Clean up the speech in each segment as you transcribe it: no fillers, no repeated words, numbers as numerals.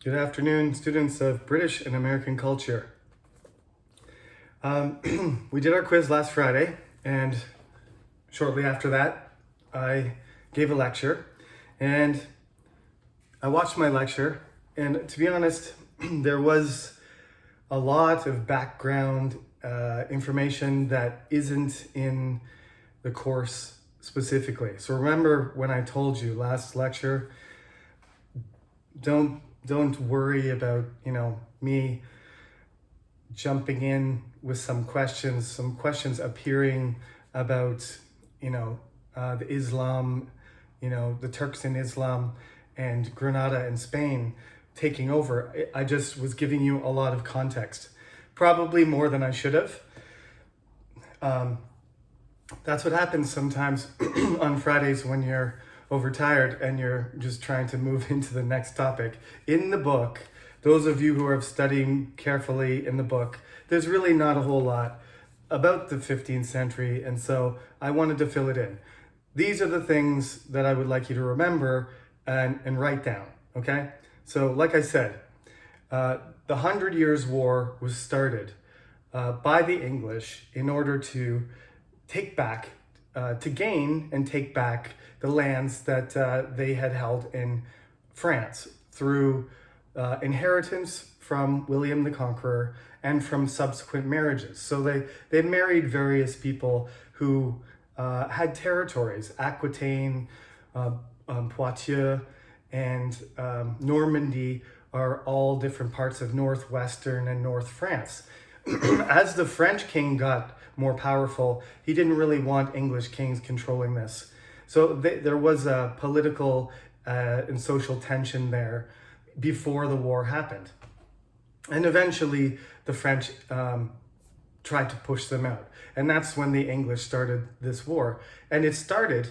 Good afternoon, students of British and American culture. We did our quiz last Friday, and shortly after that, I gave a lecture, and I watched my lecture, and to be honest, there was a lot of background information that isn't in the course specifically. So remember when I told you last lecture, don't worry about, me jumping in with some questions appearing about, the Islam, the Turks in Islam and Granada and Spain taking over. I just was giving you a lot of context, probably more than I should have. That's what happens sometimes on Fridays when you're overtired and you're just trying to move into the next topic. In the book, those of you who are studying carefully in the book, there's really not a whole lot about the 15th century, and so I wanted to fill it in. These are the things that I would like you to remember and write down, okay? So like I said, the Hundred Years' War was started by the English in order to take back, to gain and take back the lands that they had held in France through inheritance from William the Conqueror and from subsequent marriages. So they married various people who had territories. Aquitaine, Poitiers, and Normandy are all different parts of northwestern and north France. As the French king got more powerful, he didn't really want English kings controlling this. So there was a political and social tension there before the war happened. And eventually the French tried to push them out. And that's when the English started this war. And it started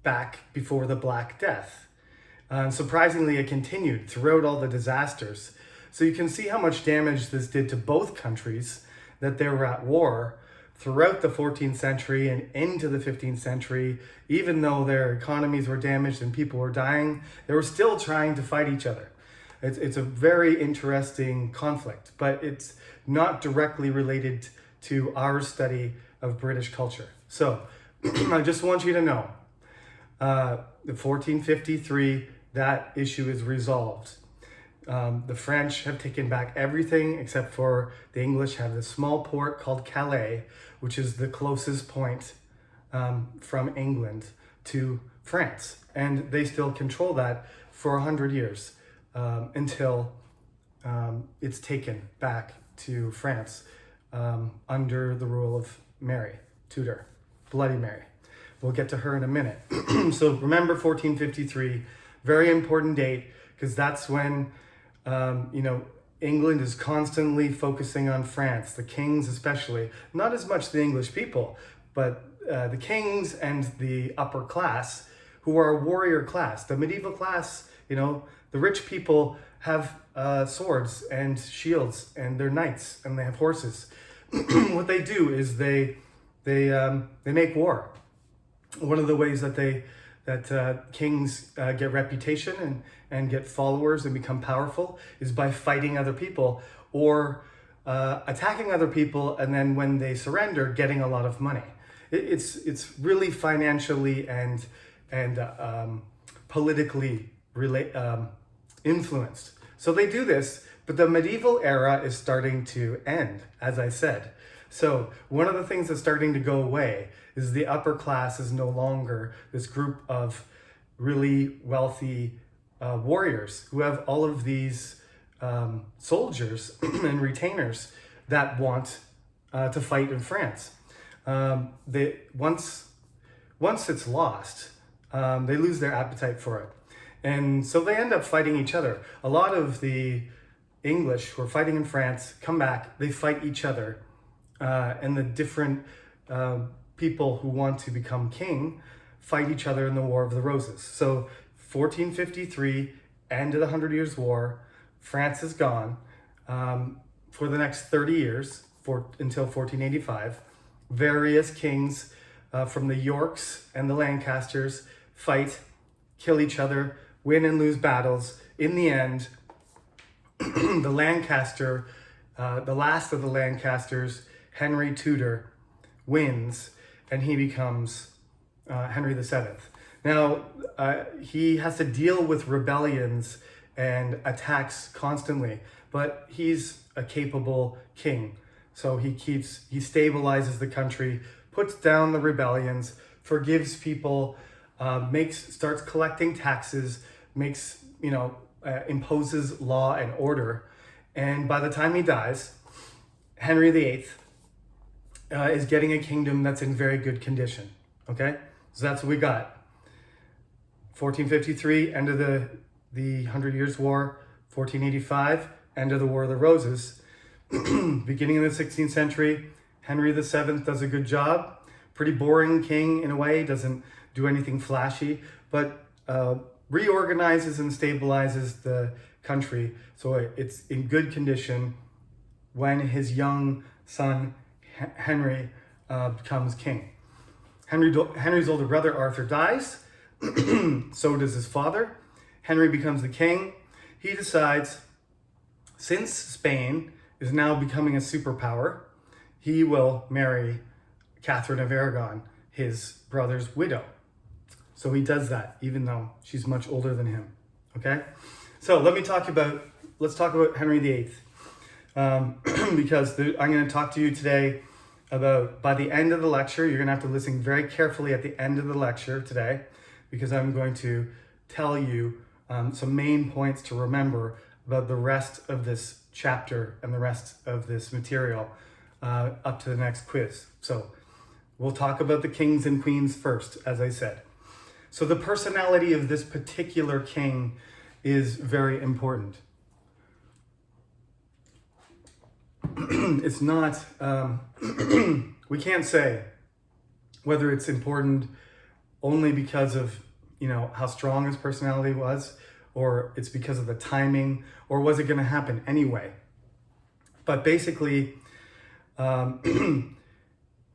back before the Black Death. Surprisingly, it continued throughout all the disasters. So you can see how much damage this did to both countries, that they were at war throughout the 14th century and into the 15th century. Even though their economies were damaged and people were dying, they were still trying to fight each other. It's a very interesting conflict, but it's not directly related to our study of British culture. So I just want you to know, the 1453, that issue is resolved. The French have taken back everything except for the English have this small port called Calais, which is the closest point from England to France. And they still control that for 100 years until it's taken back to France under the rule of Mary Tudor, Bloody Mary. We'll get to her in a minute. So remember 1453, very important date, because that's when England is constantly focusing on France, the kings especially, not as much the English people, but the kings and the upper class, who are a warrior class. The medieval class, the rich people have swords and shields, and they're knights, and they have horses. What they do is they make war. One of the ways that kings get reputation and get followers and become powerful is by fighting other people or attacking other people, and then when they surrender, getting a lot of money. It's really financially and politically influenced. So they do this, but the medieval era is starting to end, as I said. So one of the things that's starting to go away is the upper class is no longer this group of really wealthy warriors who have all of these soldiers and retainers that want to fight in France. Once it's lost, they lose their appetite for it. And so they end up fighting each other. A lot of the English who are fighting in France come back, they fight each other. And the different people who want to become king fight each other in the War of the Roses. So 1453, end of the 100 Years' War, France is gone for the next 30 years, until 1485. Various kings from the Yorks and the Lancasters fight, kill each other, win and lose battles. In the end, the Lancaster, the last of the Lancasters, Henry Tudor, wins, and he becomes Henry VII. Now, he has to deal with rebellions and attacks constantly, but he's a capable king. So he stabilizes the country, puts down the rebellions, forgives people, starts collecting taxes, imposes law and order. And by the time he dies, Henry VIII is getting a kingdom that's in very good condition. Okay? So that's what we got. 1453, end of the 100 Years' War. 1485, end of the War of the Roses. Beginning of the 16th century, Henry VII does a good job. Pretty boring king in a way, doesn't do anything flashy, but reorganizes and stabilizes the country so it's in good condition when his young son Henry becomes king. Henry's older brother Arthur dies, so does his father. Henry becomes the king. He decides, since Spain is now becoming a superpower, he will marry Catherine of Aragon, his brother's widow. So he does that, even though she's much older than him. Okay? So let's talk about Henry VIII. Because I'm going to talk to you today about, by the end of the lecture, you're going to have to listen very carefully at the end of the lecture today, because I'm going to tell you some main points to remember about the rest of this chapter and the rest of this material up to the next quiz. So we'll talk about the kings and queens first, as I said. So the personality of this particular king is very important. It's not, we can't say whether it's important only because of, how strong his personality was, or it's because of the timing, or was it going to happen anyway? But basically, King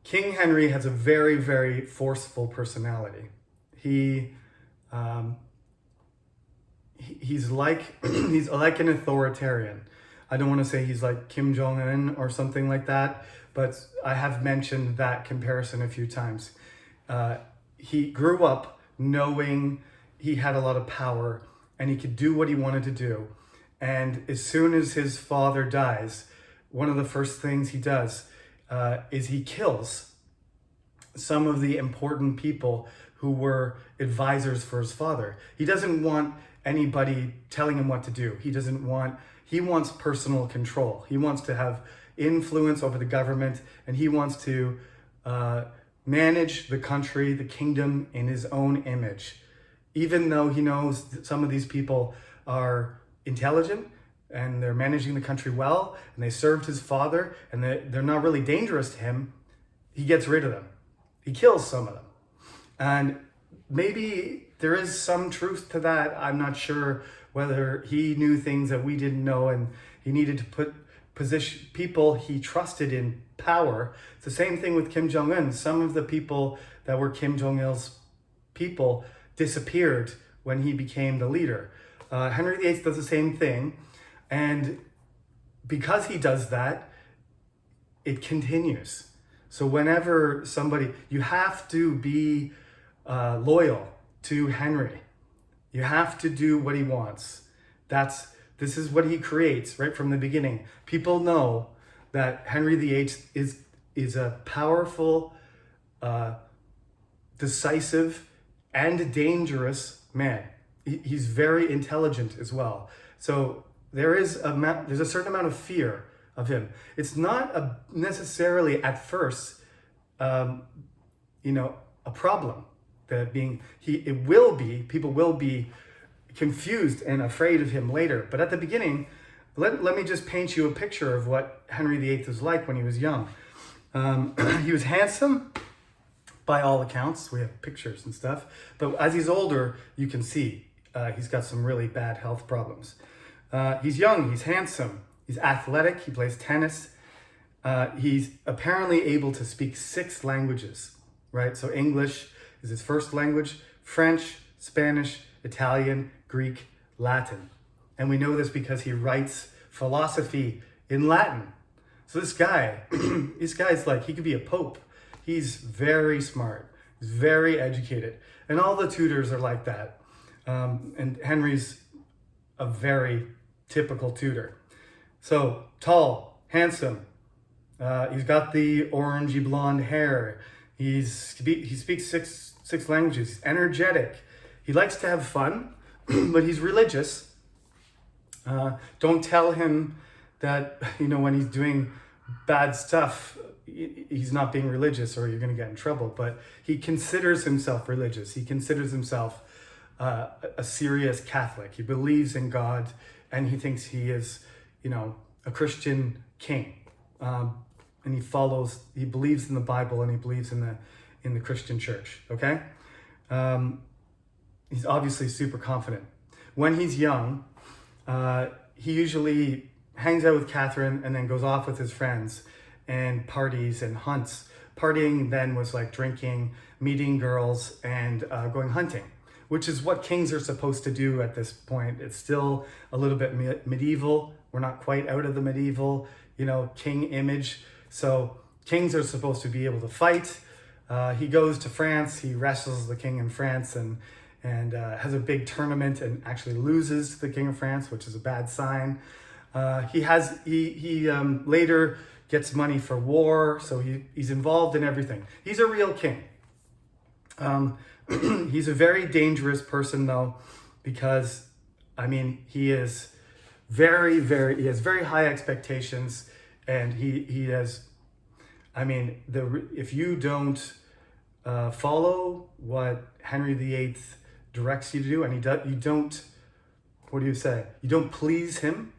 Henry has a very, very forceful personality. He's like an authoritarian. I don't want to say he's like Kim Jong-un or something like that, but I have mentioned that comparison a few times. He grew up knowing he had a lot of power and he could do what he wanted to do. And as soon as his father dies, one of the first things he does is he kills some of the important people who were advisors for his father. He doesn't want anybody telling him what to do. He wants personal control. He wants to have influence over the government, and he wants to manage the country, the kingdom, in his own image. Even though he knows that some of these people are intelligent and they're managing the country well, and they served his father, and they're not really dangerous to him, he gets rid of them. He kills some of them. And maybe there is some truth to that. I'm not sure whether he knew things that we didn't know, and he needed to position people he trusted in power. It's the same thing with Kim Jong-un. Some of the people that were Kim Jong-il's people disappeared when he became the leader. Henry VIII does the same thing, and because he does that, it continues. So whenever you have to be loyal to Henry. You have to do what he wants. This is what he creates right from the beginning. People know that Henry VIII is a powerful, decisive, and dangerous man. He's very intelligent as well. So there's a certain amount of fear of him. It's not necessarily at first, a problem. People will be confused and afraid of him later. But at the beginning, let me just paint you a picture of what Henry VIII was like when he was young. He was handsome, by all accounts. We have pictures and stuff. But as he's older, you can see he's got some really bad health problems. He's young, he's handsome, he's athletic, he plays tennis. He's apparently able to speak 6 languages, right? So English is his first language, French, Spanish, Italian, Greek, Latin. And we know this because he writes philosophy in Latin. So this guy, this guy's like, he could be a pope. He's very smart, he's very educated. And all the tutors are like that. And Henry's a very typical tutor. So tall, handsome, he's got the orangey blonde hair. He speaks six languages, he's energetic. He likes to have fun, but he's religious. Don't tell him that, when he's doing bad stuff, he's not being religious or you're going to get in trouble. But he considers himself religious. He considers himself a serious Catholic. He believes in God, and he thinks he is, a Christian king. And he believes in the Bible, and he believes in the Christian church. Okay. He's obviously super confident. When he's young, he usually hangs out with Catherine and then goes off with his friends and parties and hunts. Partying then was like drinking, meeting girls, and going hunting, which is what kings are supposed to do at this point. It's still a little bit medieval. We're not quite out of the medieval, king image. So kings are supposed to be able to fight. He goes to France, he wrestles the king in France and has a big tournament and actually loses to the king of France, which is a bad sign. He later gets money for war, so he's involved in everything. He's a real king. He's a very dangerous person though, because he is he has very high expectations, and he has, if you don't follow what Henry VIII directs you to do, and you don't, what do you say? You don't please him.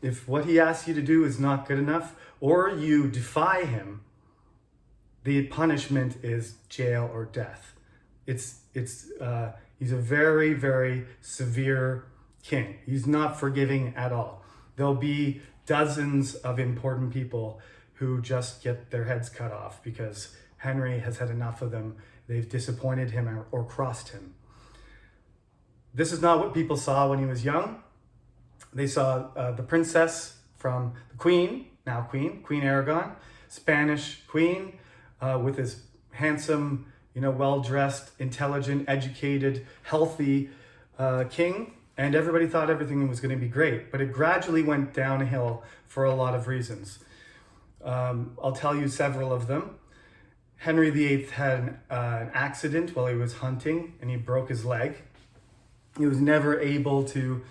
If what he asks you to do is not good enough, or you defy him, the punishment is jail or death. He's a very, very severe king. He's not forgiving at all. There'll be dozens of important people who just get their heads cut off because Henry has had enough of them. They've disappointed him or crossed him. This is not what people saw when he was young. They saw the princess from the Queen Aragon, Spanish queen, with his handsome, well-dressed, intelligent, educated, healthy king. And everybody thought everything was going to be great. But it gradually went downhill for a lot of reasons. I'll tell you several of them. Henry VIII had an accident while he was hunting, and he broke his leg. He was never able to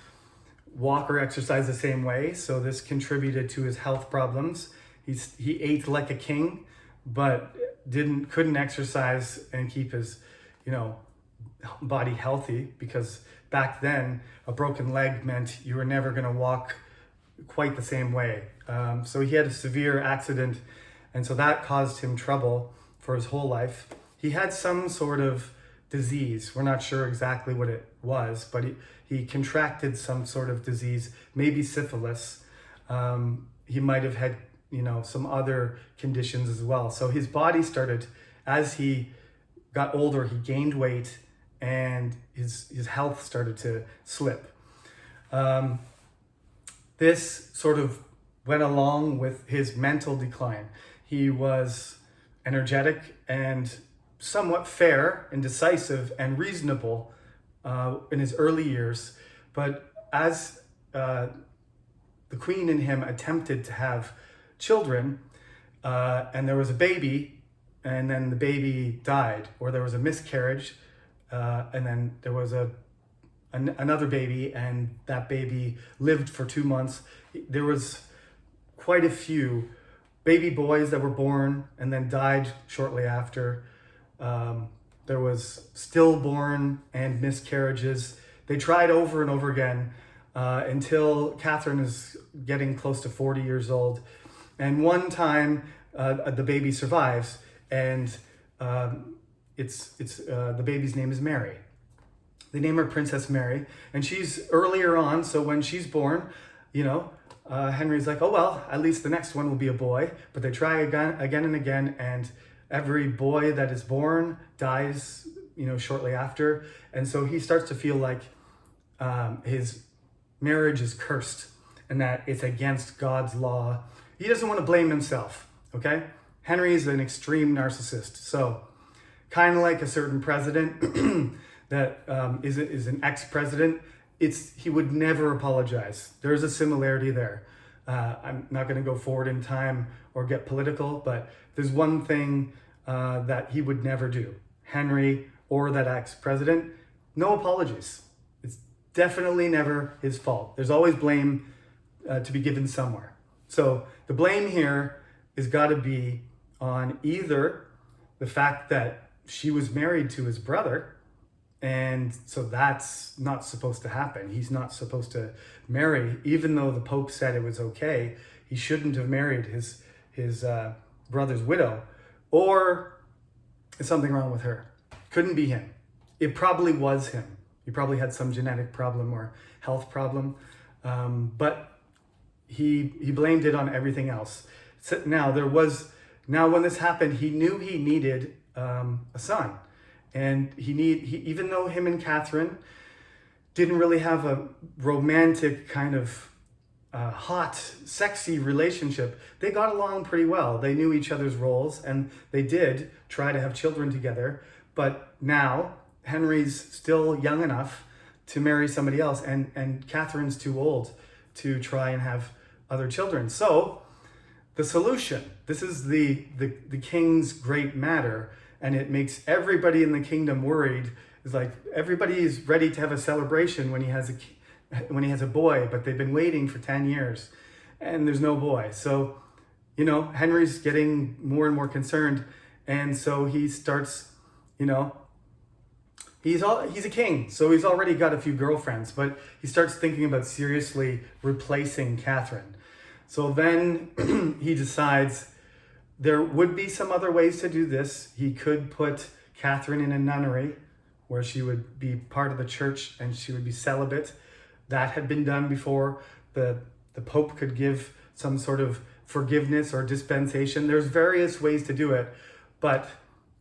walk or exercise the same way, so this contributed to his health problems. He ate like a king, but couldn't exercise and keep his, body healthy, because back then a broken leg meant you were never going to walk quite the same way. So he had a severe accident, and so that caused him trouble for his whole life. He had some sort of disease. We're not sure exactly what it was, but he contracted some sort of disease, maybe syphilis. He might have had, some other conditions as well. So his body started, as he got older, he gained weight, and his health started to slip. This sort of went along with his mental decline. He was energetic and somewhat fair and decisive and reasonable in his early years, but as the queen and him attempted to have children, and there was a baby, and then the baby died, or there was a miscarriage, and then there was another baby, and that baby lived for 2 months. There was quite a few baby boys that were born and then died shortly after. There was stillborn and miscarriages. They tried over and over again until Catherine is getting close to 40 years old. And one time the baby survives, and the baby's name is Mary. They name her Princess Mary, and she's earlier on, so when she's born, Henry's like, oh well, at least the next one will be a boy. But they try again and again, and every boy that is born dies, shortly after. And so he starts to feel like his marriage is cursed and that it's against God's law. He doesn't want to blame himself, okay? Henry is an extreme narcissist. So kind of like a certain president that is an ex-president, he would never apologize. There's a similarity there. I'm not going to go forward in time or get political, but there's one thing that he would never do. Henry or that ex-president, no apologies. It's definitely never his fault. There's always blame to be given somewhere. So the blame here has got to be on either the fact that she was married to his brother, and so that's not supposed to happen. He's not supposed to marry, even though the Pope said it was okay. He shouldn't have married his brother's widow, or is something wrong with her. Couldn't be him. It probably was him. He probably had some genetic problem or health problem, but he blamed it on everything else. So now when this happened, he knew he needed a son. And even though him and Catherine didn't really have a romantic kind of hot, sexy relationship, they got along pretty well. They knew each other's roles, and they did try to have children together. But now Henry's still young enough to marry somebody else, and Catherine's too old to try and have other children. So the solution, this is the king's great matter, and it makes everybody in the kingdom worried. It's like everybody is ready to have a celebration when he has a boy, but they've been waiting for 10 years and there's no boy. So, Henry's getting more and more concerned, and so he starts, he's a king, so he's already got a few girlfriends, but he starts thinking about seriously replacing Catherine. So then he decides there would be some other ways to do this. He could put Catherine in a nunnery where she would be part of the church and she would be celibate. That had been done before. The Pope could give some sort of forgiveness or dispensation. There's various ways to do it, but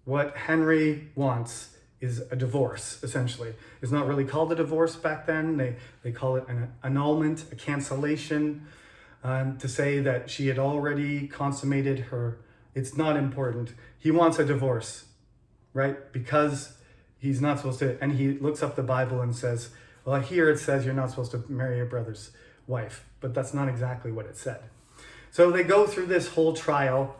what Henry wants is a divorce, essentially. It's not really called a divorce back then. They call it an annulment, a cancellation, to say that she had already consummated her. It's not important. He wants a divorce, right? Because he's not supposed to, and he looks up the Bible and says, well, here it says you're not supposed to marry your brother's wife, but that's not exactly what it said. So they go through this whole trial,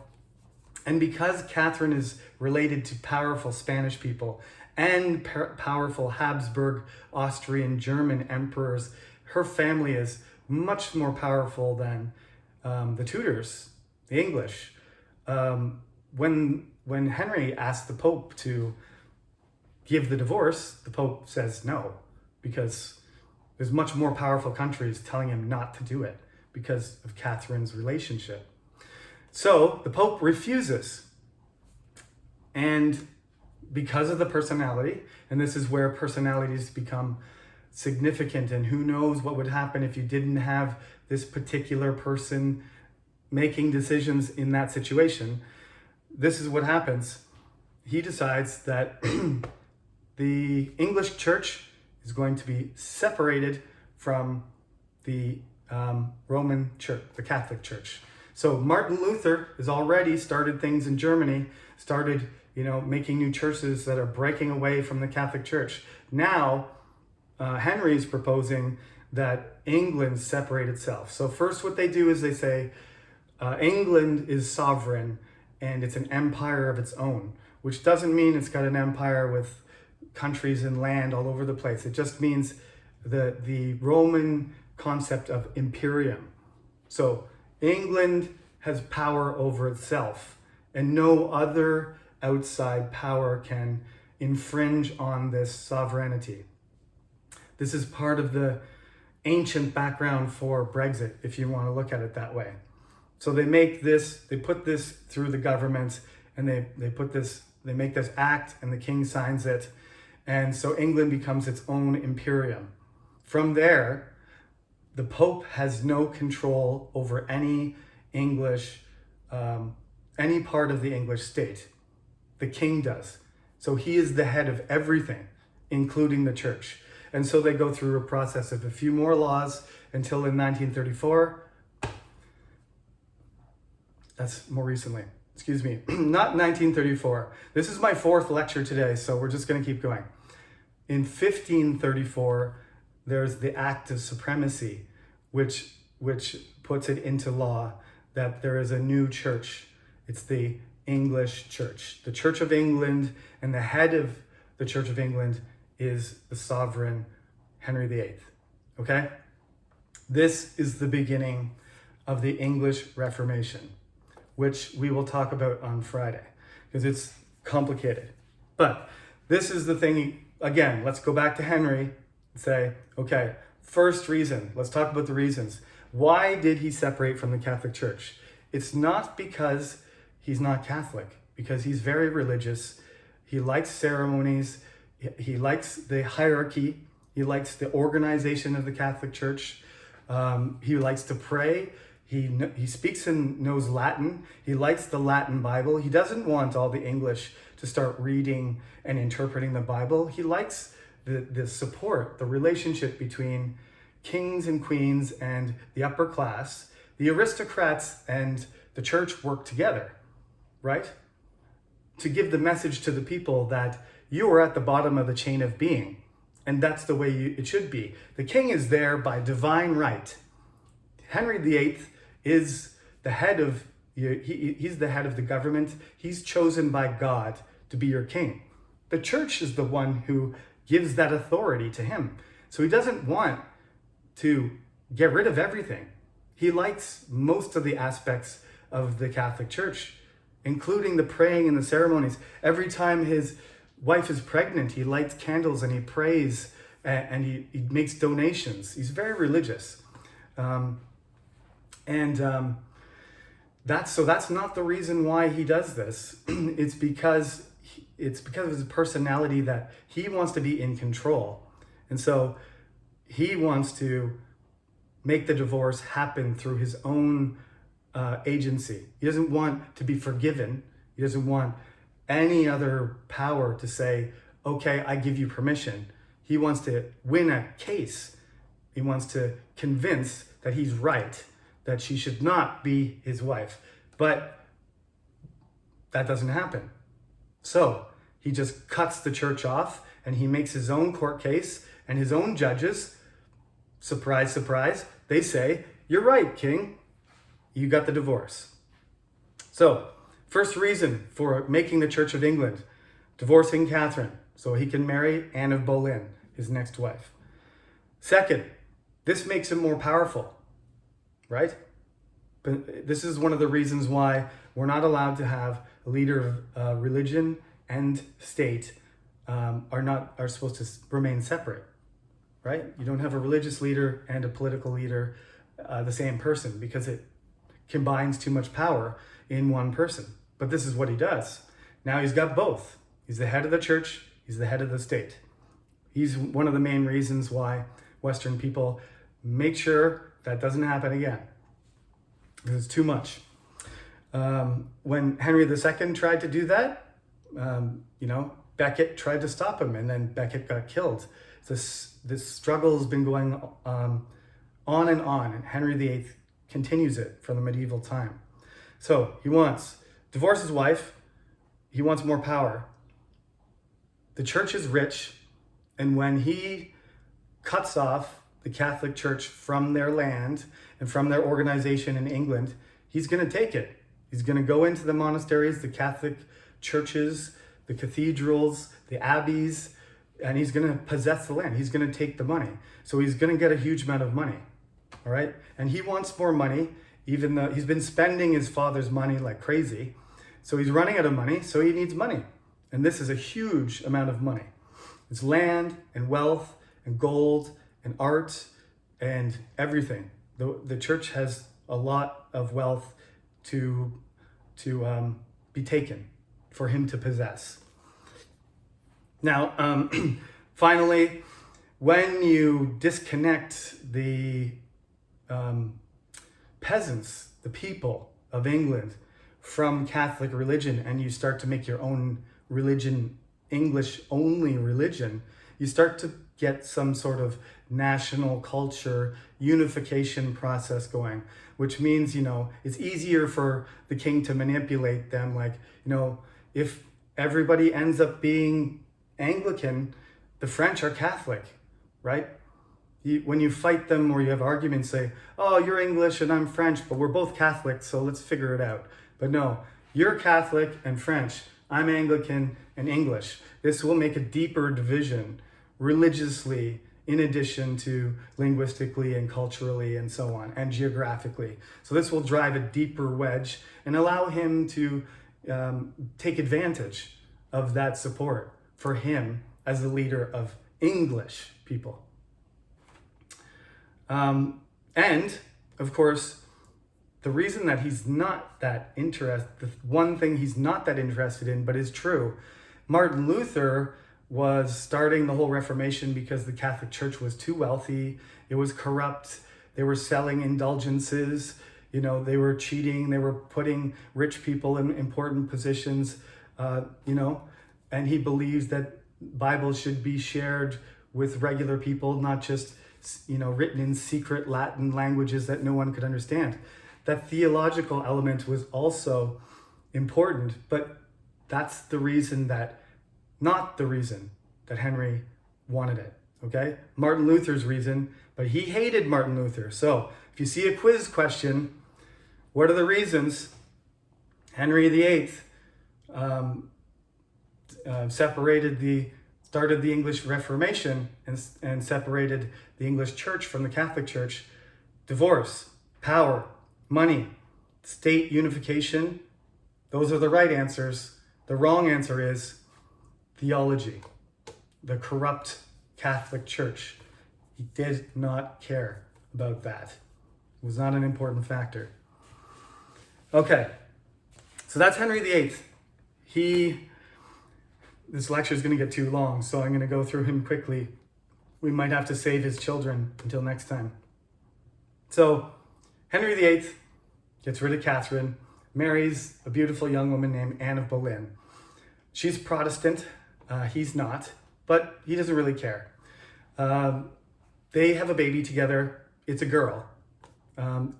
and because Catherine is related to powerful Spanish people and powerful Habsburg, Austrian, German emperors, her family is much more powerful than the Tudors, the English. When Henry asked the Pope to give the divorce, the Pope says no, because there's much more powerful countries telling him not to do it because of Catherine's relationship. So the Pope refuses. And because of the personality, and this is where personalities become significant, and who knows what would happen if you didn't have this particular person making decisions in that situation. This is what happens. He decides that the English church is going to be separated from the Roman church, the Catholic church. So Martin Luther has already started things in Germany, started, making new churches that are breaking away from the Catholic church. Now, Henry is proposing that England separate itself. So first what they do is they say, England is sovereign and it's an empire of its own, which doesn't mean it's got an empire with countries and land all over the place. It just means the Roman concept of imperium. So England has power over itself, and no other outside power can infringe on this sovereignty. This is part of the ancient background for Brexit, if you want to look at it that way. So they put this through the government, and they make this act, and the king signs it. And so England becomes its own imperium. From there, the Pope has no control over any part of the English state. The king does. So he is the head of everything, including the church. And so they go through a process of a few more laws until in 1934, that's more recently, excuse me, not 1934. This is my fourth lecture today, so we're just going to keep going. In 1534, there's the Act of Supremacy, which puts it into law that there is a new church. It's the English Church, the Church of England, and the head of the Church of England is the sovereign Henry VIII. Okay? This is the beginning of the English Reformation, which we will talk about on Friday because it's complicated. But this is the thing, again, let's go back to Henry and say, okay, first reason, let's talk about the reasons. Why did he separate from the Catholic Church? It's not because he's not Catholic, because he's very religious. He likes ceremonies. He likes the hierarchy. He likes the organization of the Catholic Church. He likes to pray. He speaks and knows Latin. He likes the Latin Bible. He doesn't want all the English to start reading and interpreting the Bible. He likes the support, the relationship between kings and queens and the upper class. The aristocrats and the church work together, right? To give the message to the people that you are at the bottom of the chain of being. And that's the way it should be. The king is there by divine right. Henry VIII is the head of, he's the head of the government. He's chosen by God to be your king. The church is the one who gives that authority to him. So he doesn't want to get rid of everything. He likes most of the aspects of the Catholic Church, including the praying and the ceremonies. Every time his wife is pregnant, he lights candles and he prays and he makes donations. He's very religious. That's not the reason why he does this. It's because of his personality that he wants to be in control. And so he wants to make the divorce happen through his own agency. He doesn't want to be forgiven. He doesn't want any other power to say, okay, I give you permission. He wants to win a case. He wants to convince that he's right, that she should not be his wife. But that doesn't happen. So he just cuts the church off and he makes his own court case, and his own judges, surprise, surprise, they say, you're right, king. You got the divorce. So, first reason for making the Church of England, divorcing Catherine so he can marry Anne of Boleyn, his next wife. Second, this makes him more powerful, right? But this is one of the reasons why we're not allowed to have a leader of religion and state are supposed to remain separate, right? You don't have a religious leader and a political leader, the same person, because it combines too much power in one person. But this is what he does. Now he's got both. He's the head of the church. He's the head of the state. He's one of the main reasons why Western people make sure that doesn't happen again. Because it's too much. When Henry II tried to do that, Becket tried to stop him, and then Becket got killed. This struggle has been going on, and Henry VIII continues it from the medieval time. So he wants to divorce his wife. He wants more power. The church is rich, and when he cuts off the Catholic Church from their land and from their organization in England, he's going to take it. He's going to go into the monasteries, the Catholic churches, the cathedrals, the abbeys, and he's going to possess the land. He's going to take the money. So he's going to get a huge amount of money, all right? And he wants more money, even though he's been spending his father's money like crazy. So he's running out of money, so he needs money. And this is a huge amount of money. It's land and wealth and gold and art and everything. The church has a lot of wealth to be taken for him to possess. Now, finally, when you disconnect the peasants, the people of England, from Catholic religion, and you start to make your own religion, English-only religion, you start to get some sort of national culture unification process going, which means, it's easier for the king to manipulate them. Like, if everybody ends up being Anglican, the French are Catholic, right? When you fight them or you have arguments, say, oh, you're English and I'm French, but we're both Catholic, so let's figure it out. But no, you're Catholic and French. I'm Anglican and English. This will make a deeper division religiously, in addition to linguistically and culturally and so on, and geographically. So this will drive a deeper wedge and allow him to take advantage of that support for him as the leader of English people. And of course, the reason that he's not that interested, the one thing he's not that interested in, but is true, Martin Luther was starting the whole Reformation because the Catholic Church was too wealthy. It was corrupt. They were selling indulgences. They were cheating. They were putting rich people in important positions, and he believes that Bibles should be shared with regular people, not just, written in secret Latin languages that no one could understand. That theological element was also important, but that's not the reason that Henry wanted it, okay? Martin Luther's reason, but he hated Martin Luther. So if you see a quiz question, what are the reasons Henry VIII started the English Reformation and separated the English Church from the Catholic Church? Divorce, power, money, state unification. Those are the right answers. The wrong answer is theology, the corrupt Catholic Church. He did not care about that. It was not an important factor. Okay, so that's Henry VIII. This lecture is going to get too long, so I'm going to go through him quickly. We might have to save his children until next time. So Henry VIII gets rid of Catherine, marries a beautiful young woman named Anne of Boleyn. She's Protestant. He's not, but he doesn't really care. They have a baby together. It's a girl.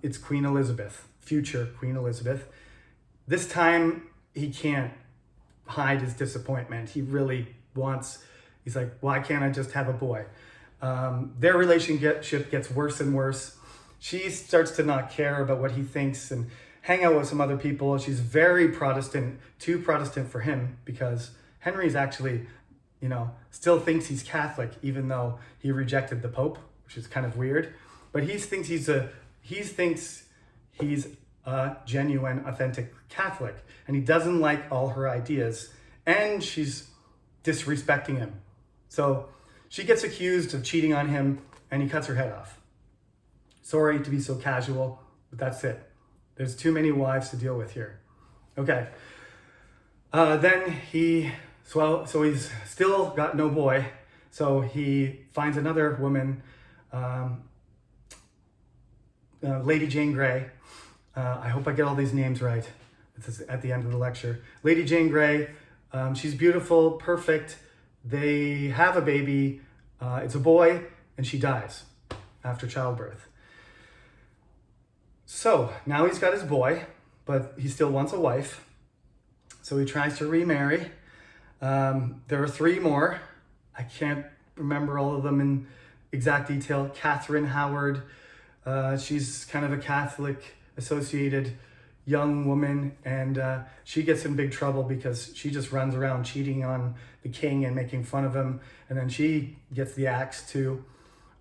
It's Queen Elizabeth, future Queen Elizabeth. This time, he can't hide his disappointment. He really he's like, why can't I just have a boy? Their relationship gets worse and worse. She starts to not care about what he thinks and hang out with some other people. She's very Protestant, too Protestant for him, because Henry's actually, still thinks he's Catholic, even though he rejected the Pope, which is kind of weird. But he thinks he's a genuine, authentic Catholic, and he doesn't like all her ideas, and she's disrespecting him. So she gets accused of cheating on him, and he cuts her head off. Sorry to be so casual, but that's it. There's too many wives to deal with here. Okay. Then he's still got no boy, so he finds another woman, Lady Jane Grey. I hope I get all these names right. It's at the end of the lecture. Lady Jane Grey, she's beautiful, perfect. They have a baby. It's a boy, and she dies after childbirth. So now he's got his boy, but he still wants a wife. So he tries to remarry. There are 3 more. I can't remember all of them in exact detail. Catherine Howard, she's kind of a Catholic associated young woman, and she gets in big trouble because she just runs around cheating on the king and making fun of him, and then she gets the axe too.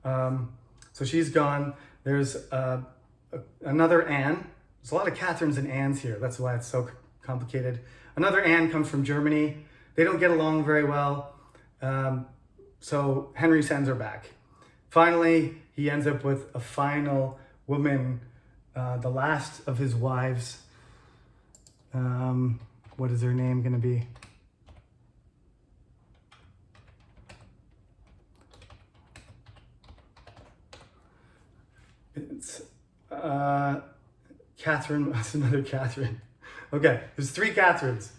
So she's gone. There's another Anne. There's a lot of Catherines and Annes here. That's why it's so complicated. Another Anne comes from Germany. They don't get along very well. So Henry sends her back. Finally, he ends up with a final woman, the last of his wives. What is her name going to be? It's Catherine. That's another Catherine. Okay, there's 3 Catherines.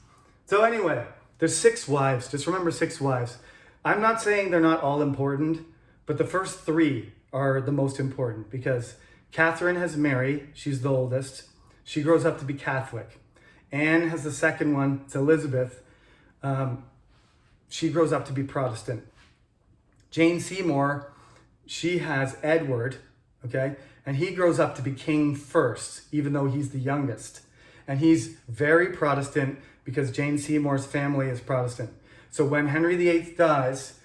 So anyway, there's 6 wives. Just remember 6 wives. I'm not saying they're not all important. But the first three are the most important because Catherine has Mary, she's the oldest. She grows up to be Catholic. Anne has the second one, it's Elizabeth. She grows up to be Protestant. Jane Seymour, she has Edward, okay? And he grows up to be king first, even though he's the youngest. And he's very Protestant because Jane Seymour's family is Protestant. So when Henry VIII dies,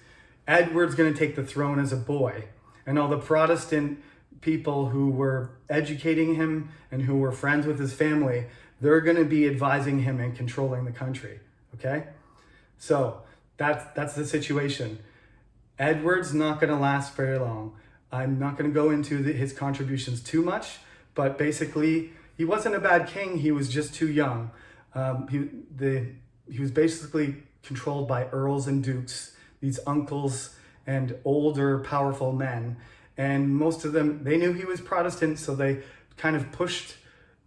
Edward's going to take the throne as a boy. And all the Protestant people who were educating him and who were friends with his family, they're going to be advising him and controlling the country, okay? So that's the situation. Edward's not going to last very long. I'm not going to go into his contributions too much, but basically, he wasn't a bad king. He was just too young. He was basically controlled by earls and dukes, these uncles and older, powerful men. And most of them, they knew he was Protestant, so they kind of pushed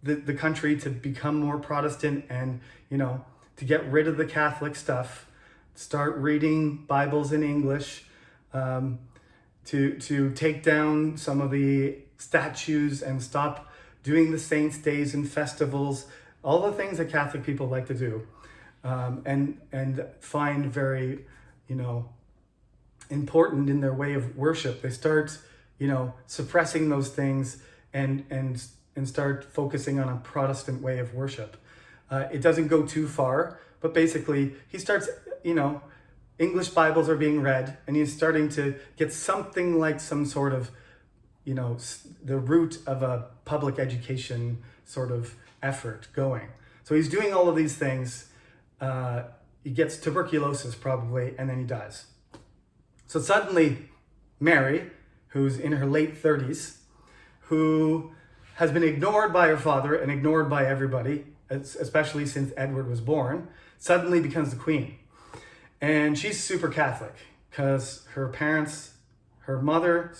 the country to become more Protestant and, to get rid of the Catholic stuff, start reading Bibles in English, to take down some of the statues and stop doing the saints' days and festivals, all the things that Catholic people like to do, and find very, important in their way of worship. They start, suppressing those things and start focusing on a Protestant way of worship. It doesn't go too far, but basically he starts, English Bibles are being read, and he's starting to get something like some sort of, the root of a public education sort of effort going. So he's doing all of these things. He gets tuberculosis probably, and then he dies. So suddenly Mary, who's in her late 30s, who has been ignored by her father and ignored by everybody, especially since Edward was born, suddenly becomes the queen. And she's super Catholic because her mother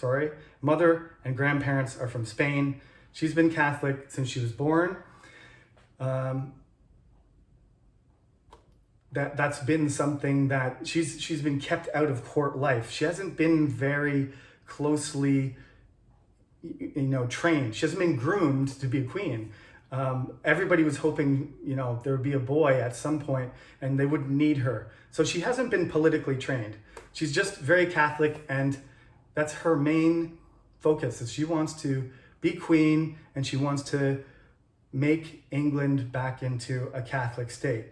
and grandparents are from Spain. She's been Catholic since she was born. That's been something that she's been kept out of court life. She hasn't been very closely, trained. She hasn't been groomed to be a queen. Everybody was hoping, there would be a boy at some point and they wouldn't need her. So she hasn't been politically trained. She's just very Catholic, and that's her main focus. Is she wants to be queen and she wants to make England back into a Catholic state.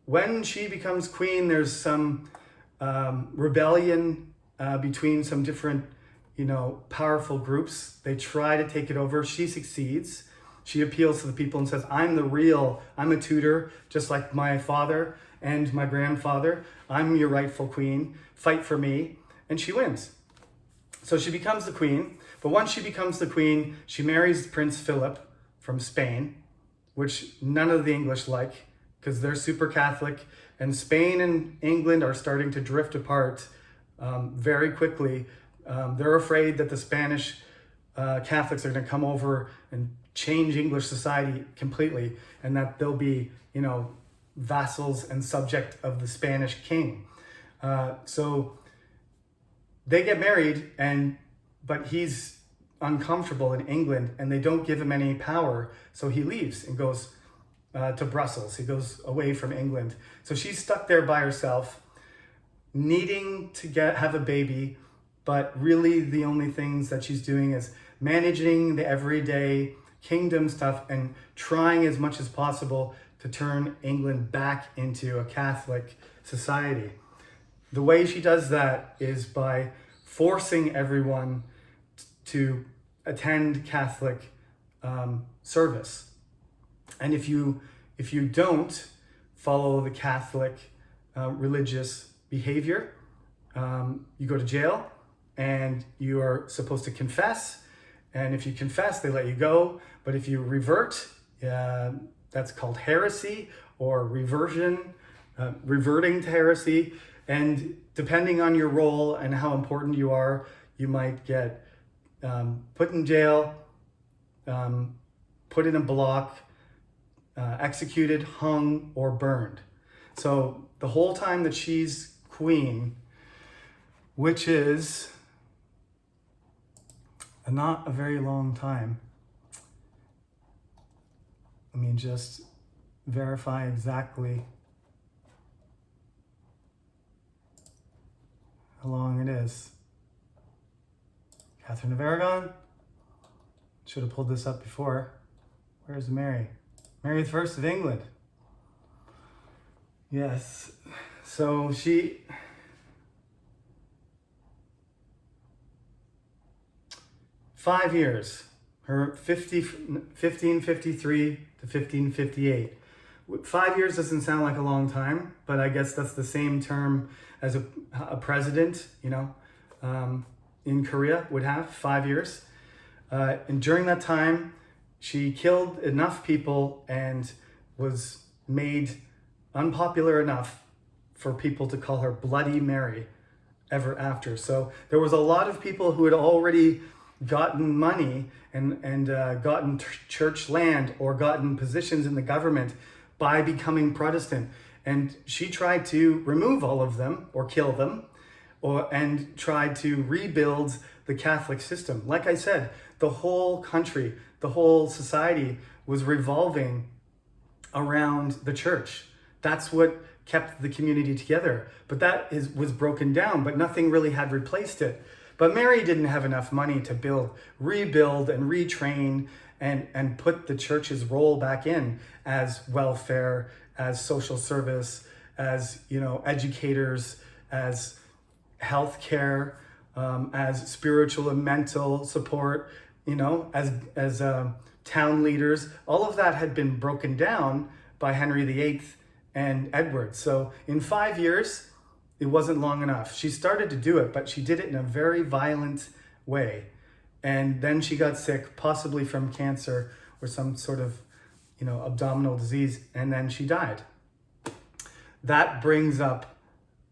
When she becomes queen, there's some rebellion between some different, powerful groups. They try to take it over. She succeeds. She appeals to the people and says, I'm a Tudor, just like my father and my grandfather. I'm your rightful queen. Fight for me. And she wins. So she becomes the queen. But once she becomes the queen, she marries Prince Philip from Spain, which none of the English like because they're super Catholic. And Spain and England are starting to drift apart very quickly. They're afraid that the Spanish Catholics are going to come over and change English society completely, and that they'll be, vassals and subject of the Spanish king. So they get married, but he's uncomfortable in England, and they don't give him any power. So he leaves and goes to Brussels. He goes away from England. So she's stuck there by herself, needing to have a baby, but really the only things that she's doing is managing the everyday kingdom stuff and trying as much as possible to turn England back into a Catholic society. The way she does that is by forcing everyone to attend Catholic service. And if you don't follow the Catholic religious behavior, you go to jail, and you are supposed to confess. And if you confess, they let you go. But if you revert, that's called heresy or reversion, reverting to heresy. And depending on your role and how important you are, you might get put in jail, put in a block, executed, hung, or burned. So the whole time that she's queen, which is not a very long time. Let me just verify exactly how long it is. Catherine of Aragon. Should have pulled this up before. Where's Mary? Mary I of England. Yes. So she... 5 years. Her 1553 to 1558. 5 years doesn't sound like a long time, but I guess that's the same term as a president, in Korea would have, 5 years. And during that time, she killed enough people and was made unpopular enough for people to call her Bloody Mary ever after. So there was a lot of people who had already gotten money and gotten church land or gotten positions in the government by becoming Protestant. And she tried to remove all of them or kill them and tried to rebuild the Catholic system. Like I said, the whole country, the whole society was revolving around the church. That's what kept the community together. But that was broken down, but nothing really had replaced it. But Mary didn't have enough money to rebuild and retrain and put the church's role back in as welfare, as social service, as educators, as healthcare, as spiritual and mental support, as town leaders. All of that had been broken down by Henry VIII and Edward. So in 5 years, it wasn't long enough. She started to do it, but she did it in a very violent way. And then she got sick, possibly from cancer or some sort of, abdominal disease, and then she died. That brings up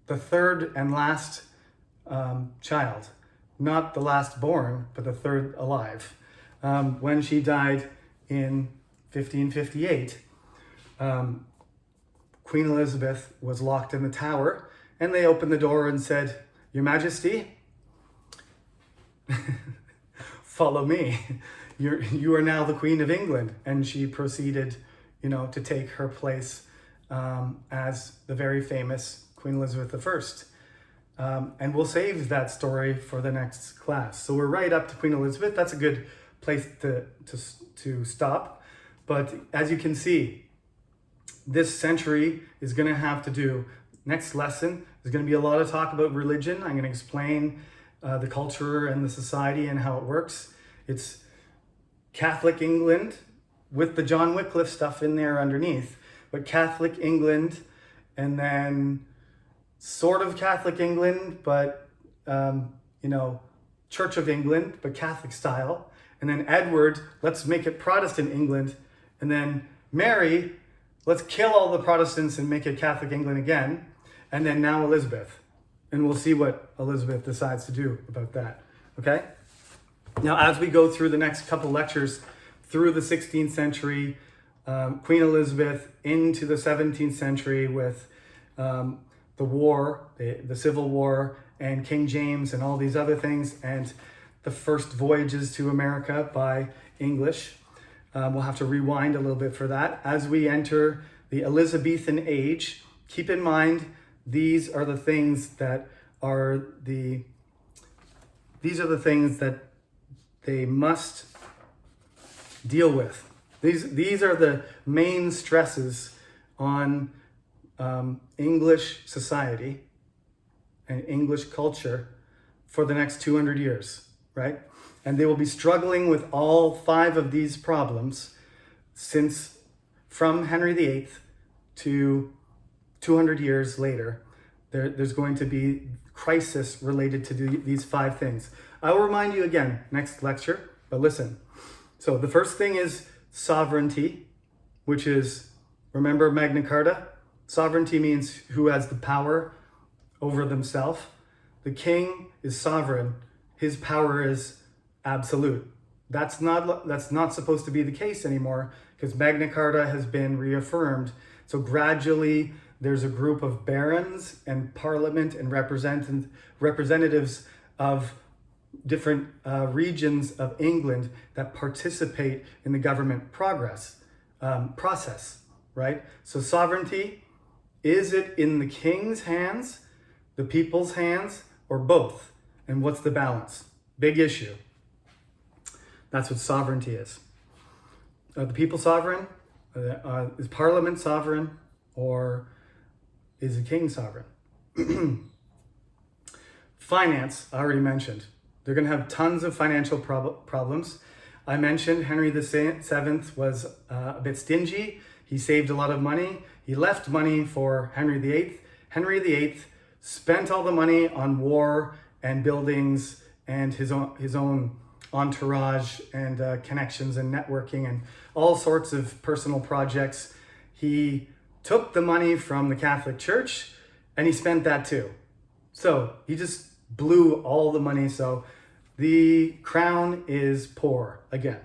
the third and last child, not the last born, but the third alive. When she died in 1558, Queen Elizabeth was locked in the Tower, and they opened the door and said, "Your Majesty, follow me. You are now the Queen of England." And she proceeded, to take her place as the very famous Queen Elizabeth I. And we'll save that story for the next class. So we're right up to Queen Elizabeth. That's a good place to stop. But as you can see, this century is going to have to do, next lesson, there's going to be a lot of talk about religion. I'm going to explain the culture and the society and how it works. It's Catholic England with the John Wycliffe stuff in there underneath, but Catholic England, and then sort of Catholic England, but Church of England, but Catholic style. And then Edward, let's make it Protestant England. And then Mary, let's kill all the Protestants and make it Catholic England again. And then now Elizabeth. And we'll see what Elizabeth decides to do about that. Okay? Now, as we go through the next couple lectures through the 16th century, Queen Elizabeth into the 17th century with the war, the Civil War, and King James and all these other things, and the first voyages to America by English. We'll have to rewind a little bit for that. As we enter the Elizabethan age, keep in mind, these are the things that they must deal with. These are the main stresses on English society and English culture for the next 200 years, right? And they will be struggling with all 5 of these problems from Henry VIII to 200 years later. There's going to be crisis related to these 5 things. I will remind you again next lecture, but listen. So the first thing is sovereignty, which is, remember Magna Carta? Sovereignty means who has the power over themselves. The king is sovereign. His power is absolute. That's not supposed to be the case anymore, because Magna Carta has been reaffirmed. So gradually there's a group of barons and parliament and representatives of different regions of England that participate in the government process, right? So sovereignty, is it in the king's hands, the people's hands, or both? And what's the balance? Big issue. That's what sovereignty is. Are the people sovereign? Is Parliament sovereign? Or is the king sovereign? Finance, I already mentioned. They're going to have tons of financial problems. I mentioned Henry VII was a bit stingy. He saved a lot of money. He left money for Henry VIII. Henry VIII spent all the money on war and buildings and his own entourage and connections and networking and all sorts of personal projects. He took the money from the Catholic Church and he spent that too. So he just blew all the money. So the crown is poor again.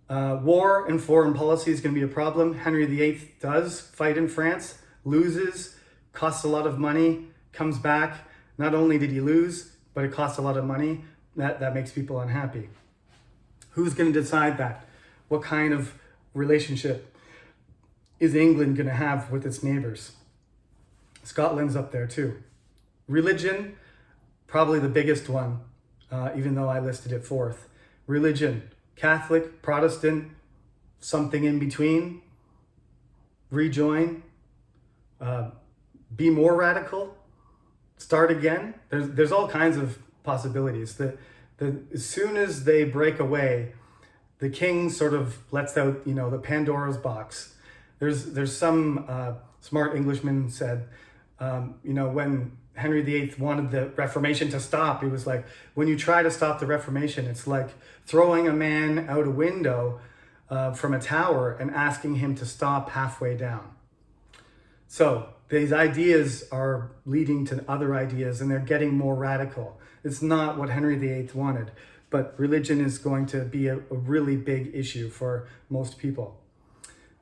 War and foreign policy is going to be a problem. Henry VIII does fight in France, loses, costs a lot of money, comes back. Not only did he lose, but it costs a lot of money. That makes people unhappy. Who's going to decide that? What kind of relationship is England going to have with its neighbors? Scotland's up there too. Religion, probably the biggest one, even though I listed it fourth. Religion, Catholic, Protestant, something in between, rejoin, be more radical, start again. There's all kinds of possibilities. As soon as they break away, the king sort of lets out, the Pandora's box. There's some smart Englishman said, when Henry VIII wanted the Reformation to stop, he was like, when you try to stop the Reformation, it's like throwing a man out a window from a tower and asking him to stop halfway down. So these ideas are leading to other ideas and they're getting more radical. It's not what Henry VIII wanted, but religion is going to be a really big issue for most people.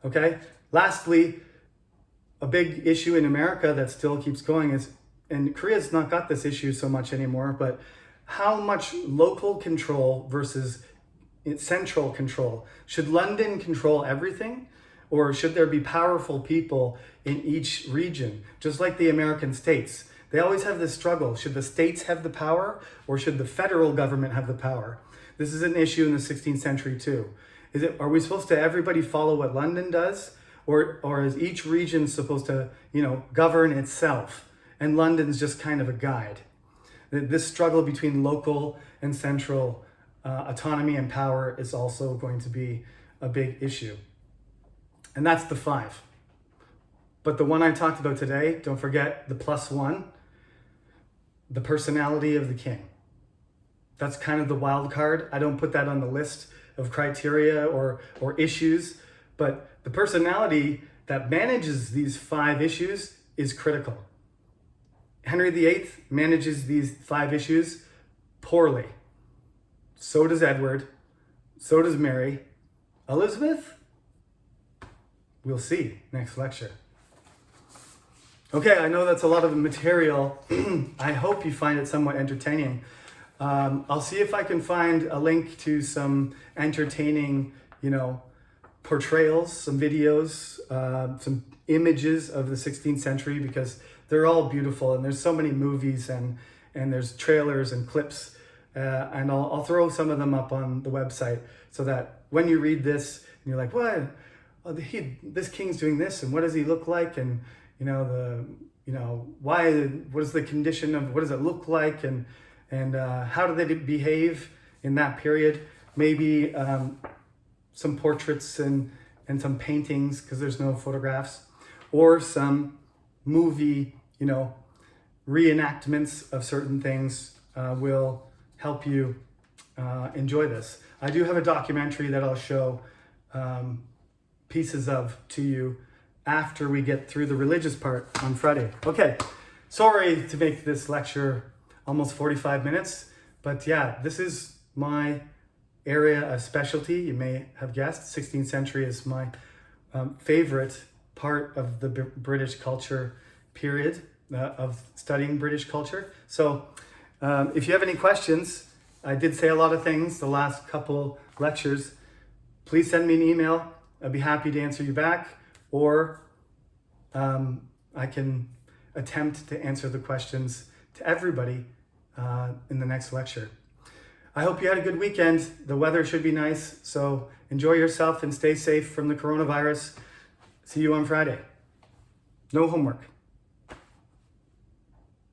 Okay, lastly, a big issue in America that still keeps going is, and Korea's not got this issue so much anymore, but how much local control versus central control? Should London control everything? Or should there be powerful people in each region? Just like the American states. They always have this struggle. Should the states have the power or should the federal government have the power? This is an issue in the 16th century too. Are we supposed to everybody follow what London does? Or is each region supposed to, govern itself? And London's just kind of a guide. This struggle between local and central autonomy and power is also going to be a big issue. And that's the 5. But the one I talked about today, don't forget the +1, the personality of the king. That's kind of the wild card. I don't put that on the list of criteria or issues, but the personality that manages these 5 issues is critical. Henry VIII manages these 5 issues poorly. So does Edward. So does Mary. Elizabeth? We'll see next lecture. Okay, I know that's a lot of material. I hope you find it somewhat entertaining. I'll see if I can find a link to some entertaining, portrayals, some videos, some images of the 16th century, because they're all beautiful and there's so many movies and there's trailers and clips. And I'll throw some of them up on the website so that when you read this and you're like, what? Oh, this king's doing this, and what does he look like? And why? What is the condition of? What does it look like? And how do they behave in that period? Maybe some portraits and some paintings, because there's no photographs, or some movie, reenactments of certain things will help you enjoy this. I do have a documentary that I'll show pieces of to you after we get through the religious part on Friday. Okay, sorry to make this lecture almost 45 minutes, but yeah, this is my area of specialty. You may have guessed 16th century is my favorite part of the British culture period, of studying British culture. So If you have any questions, I did say a lot of things the last couple lectures. Please send me an email. I'd be happy to answer you back, or I can attempt to answer the questions to everybody in the next lecture. I hope you had a good weekend. The weather should be nice, so enjoy yourself and stay safe from the coronavirus. See you on Friday. No homework.